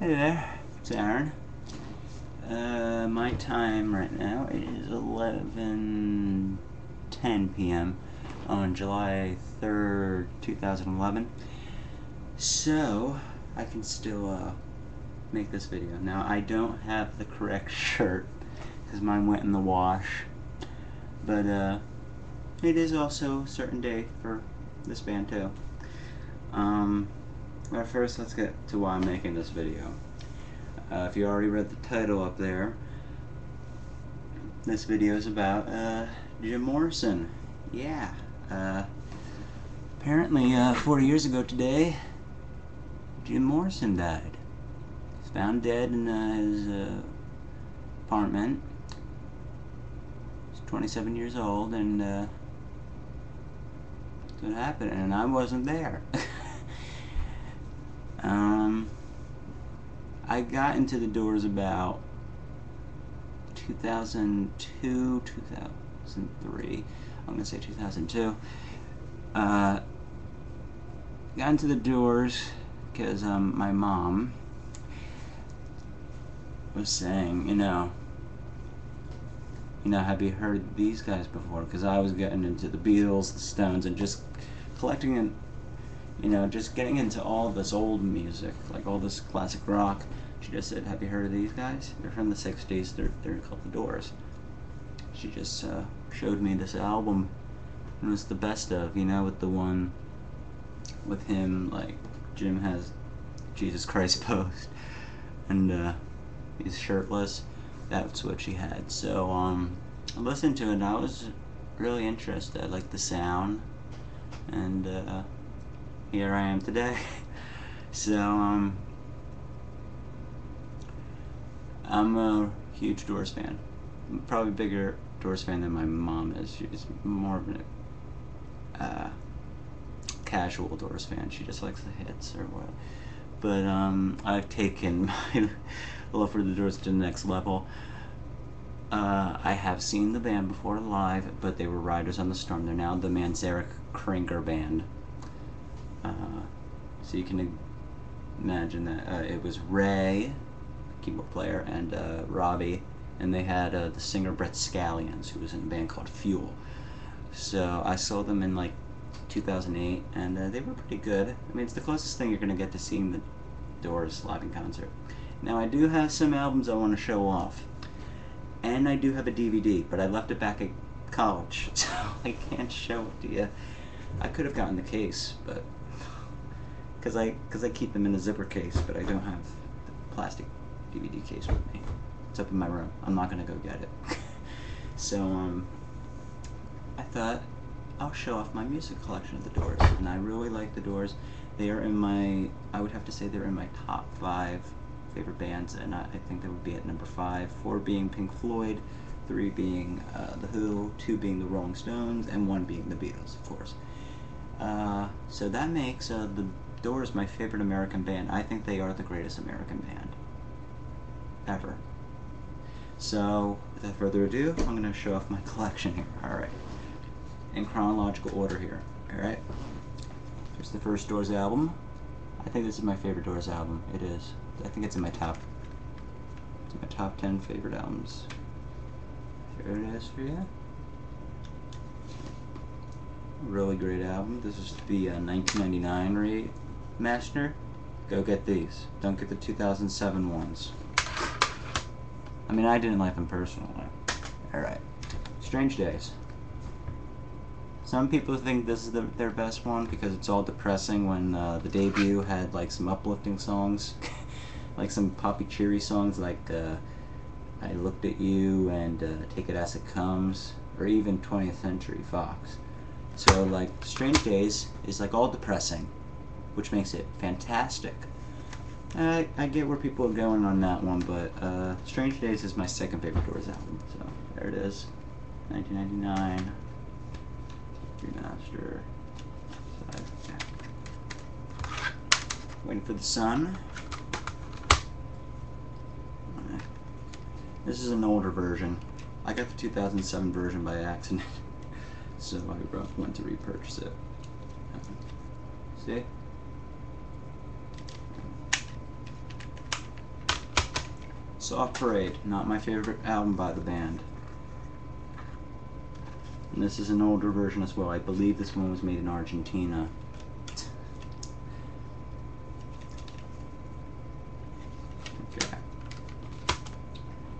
Hey there, it's Aaron. My time right now is 11:10 p.m. on July 3rd, 2011. So, I can still make this video. Now, I don't have the correct shirt because mine went in the wash. But it is also a certain day for this band too. But first, let's get to why I'm making this video. If you already read the title up there, this video is about Jim Morrison. Yeah. Apparently, 40 years ago today, Jim Morrison died. He's found dead in his apartment. He's 27 years old, and that's what happened, and I wasn't there. I got into the Doors about 2002, 2003. I'm gonna say 2002. Got into the Doors because my mom was saying, you know, have you heard these guys before? Because I was getting into the Beatles, the Stones, and just collecting and just getting into all this old music, like all this classic rock. She just said, have you heard of these guys? They're from the 60s, they're called the Doors. She just showed me this album, and it was the best of, with the one with him, like, Jim has Jesus Christ pose, and he's shirtless. That's what she had. So, I listened to it, and I was really interested. I liked the sound, and here I am today. So, I'm a huge Doors fan. I'm probably a bigger Doors fan than my mom is. She's more of a casual Doors fan. She just likes the hits or what. But I've taken my love for the Doors to the next level. I have seen the band before live, but they were Riders on the Storm. They're now the Manzarek Krinker Band. So you can imagine that it was Ray, keyboard player, and Robbie, and they had the singer Brett Scallions, who was in a band called Fuel. So I saw them in like 2008, and they were pretty good. I mean, it's the closest thing you're going to get to seeing the Doors live in concert. Now, I do have some albums I want to show off, and I do have a DVD, but I left it back at college, so I can't show it to you. I could have gotten the case, but because I keep them in a zipper case, but I don't have the plastic DVD case with me. It's up in my room. I'm not gonna go get it. So I thought I'll show off my music collection of the Doors, and I really like the Doors. They are in my, I would have to say they're in my top 5 favorite bands, and I think they would be at number 5. 4 being Pink Floyd, 3 being The Who, 2 being the Rolling Stones, and 1 being the Beatles, of course. So that makes the Doors my favorite American band. I think they are the greatest American band ever. So, without further ado, I'm going to show off my collection here. Alright. In chronological order here. Alright. Here's the first Doors album. I think this is my favorite Doors album. It is. I think it's in my top 10 favorite albums. Here it is for you. Really great album. This is the 1999 remaster. Go get these. Don't get the 2007 ones. I mean, I didn't like them personally. Alright. Strange Days. Some people think this is their best one because it's all depressing, when the debut had like some uplifting songs. Like some poppy cheery songs like I Looked at You and Take It As It Comes, or even 20th Century Fox. So like Strange Days is like all depressing, which makes it fantastic. I get where people are going on that one, but Strange Days is my second favorite Doors album. So there it is, 1999 remaster. Waiting for the Sun. This is an older version. I got the 2007 version by accident, so I went to repurchase it. See? Soft Parade, not my favorite album by the band. And this is an older version as well. I believe this one was made in Argentina. Okay.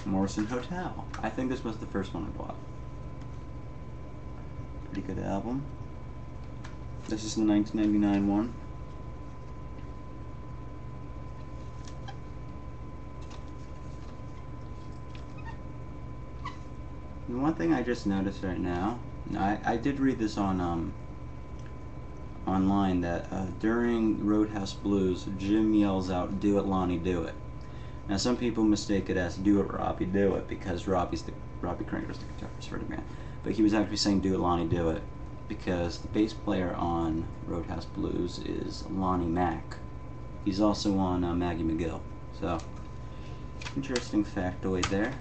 Morrison Hotel. I think this was the first one I bought. Pretty good album. This is the 1999 one. And one thing I just noticed right now, I did read this on online, that during Roadhouse Blues, Jim yells out, "Do it, Lonnie, do it." Now some people mistake it as "Do it, Robbie, do it," because Robbie Kringer's the guitarist for the band. But he was actually saying "Do it, Lonnie, do it," because the bass player on Roadhouse Blues is Lonnie Mack. He's also on Maggie McGill. So, interesting factoid there.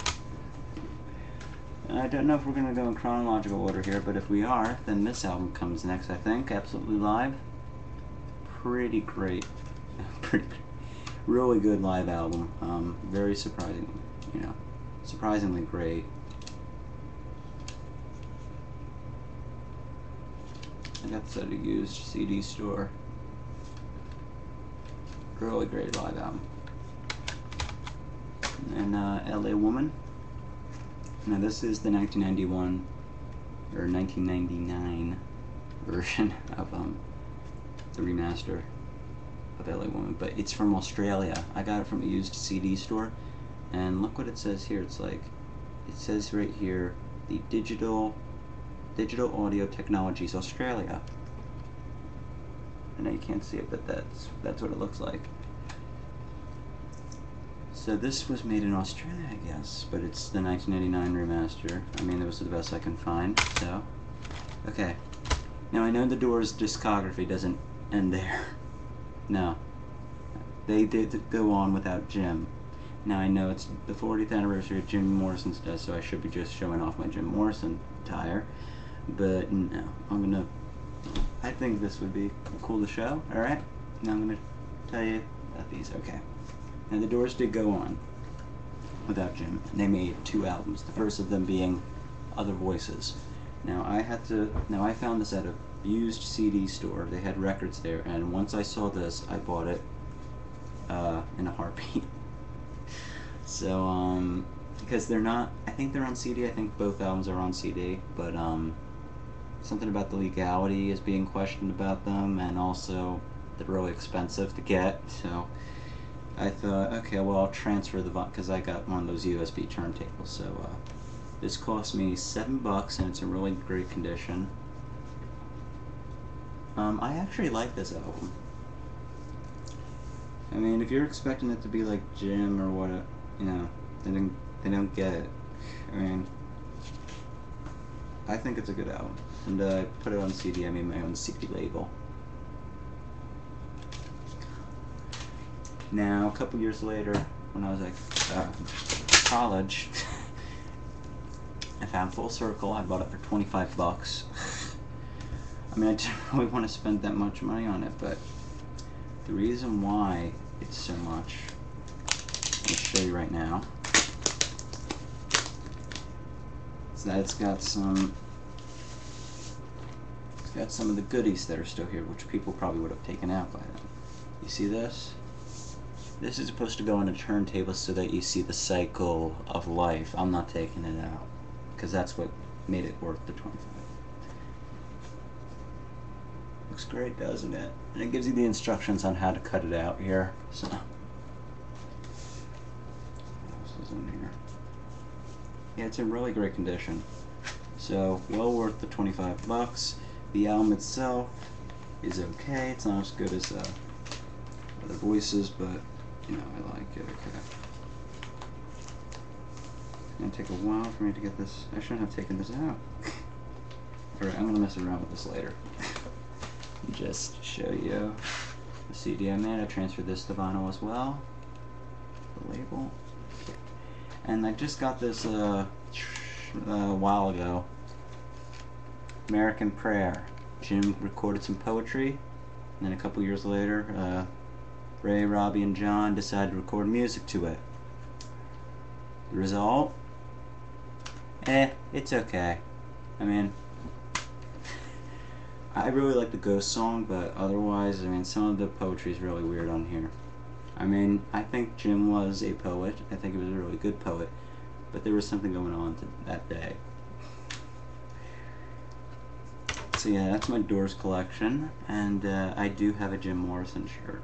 I don't know if we're going to go in chronological order here, but if we are, then this album comes next, I think. Absolutely Live. Pretty great. Really good live album. Very surprising, surprisingly great. I got this at a used CD store. Really great live album. And LA Woman. Now this is the 1991 or 1999 version of the remaster of LA Woman, but it's from Australia. I got it from a used CD store, and look what it says here. It's like, it says right here, the Digital Audio Technologies Australia. I know you can't see it, but that's what it looks like. So this was made in Australia, I guess, but it's the 1989 remaster. I mean, it was the best I can find, so. Okay. Now, I know the Doors' discography doesn't end there. No. They did go on without Jim. Now, I know it's the 40th anniversary of Jim Morrison's death, so I should be just showing off my Jim Morrison attire. But, no. I think this would be cool to show, alright? Now I'm gonna tell you about these, okay. Now the Doors did go on without Jim. They made 2 albums. The first of them being Other Voices. Now I found this at a used CD store. They had records there, and once I saw this, I bought it in a heartbeat. So because they're not, I think they're on CD. I think both albums are on CD, but something about the legality is being questioned about them, and also they're really expensive to get. So I thought, okay, well, I'll transfer the because I got one of those USB turntables. So this cost me $7, and it's in really great condition. I actually like this album. I mean, if you're expecting it to be like Jim or what, they don't get it. I mean, I think it's a good album, and I put it on CD. I made my own CD label. Now, a couple years later, when I was like college, I found Full Circle. I bought it for $25. I mean, I didn't really want to spend that much money on it, but the reason why it's so much, I'll show you right now, is that it's got some of the goodies that are still here, which people probably would have taken out by then. You see this? This is supposed to go on a turntable so that you see the cycle of life. I'm not taking it out, because that's what made it worth the $25. Looks great, doesn't it? And it gives you the instructions on how to cut it out here. So, what else is in here? Yeah, it's in really great condition. So, well worth the $25. The album itself is okay. It's not as good as Other Voices, but I like it. Okay. It's gonna take a while for me to get this. I shouldn't have taken this out. Alright, I'm gonna mess around with this later. Just show you the CD I made. I transferred this to vinyl as well. The label. And I just got this a while ago. American Prayer. Jim recorded some poetry, and then a couple years later, Ray, Robbie, and John decided to record music to it. The result? It's okay. I mean, I really like the Ghost song, but otherwise, I mean, some of the poetry is really weird on here. I mean, I think Jim was a poet. I think he was a really good poet, but there was something going on that day. So yeah, that's my Doors collection, and I do have a Jim Morrison shirt.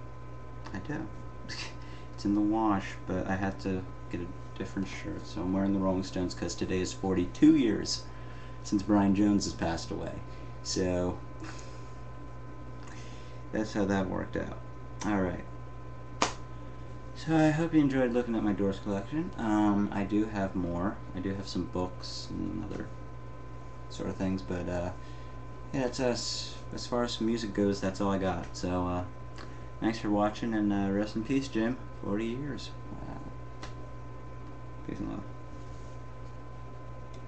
I do. It's in the wash, but I had to get a different shirt, so I'm wearing the Rolling Stones because today is 42 years since Brian Jones has passed away. So that's how that worked out. Alright. So I hope you enjoyed looking at my Doors collection. I do have more. I do have some books and other sort of things, but yeah, it's us. As far as music goes, that's all I got. So thanks for watching, and rest in peace, Jim. 40 years. Wow. Peace and love.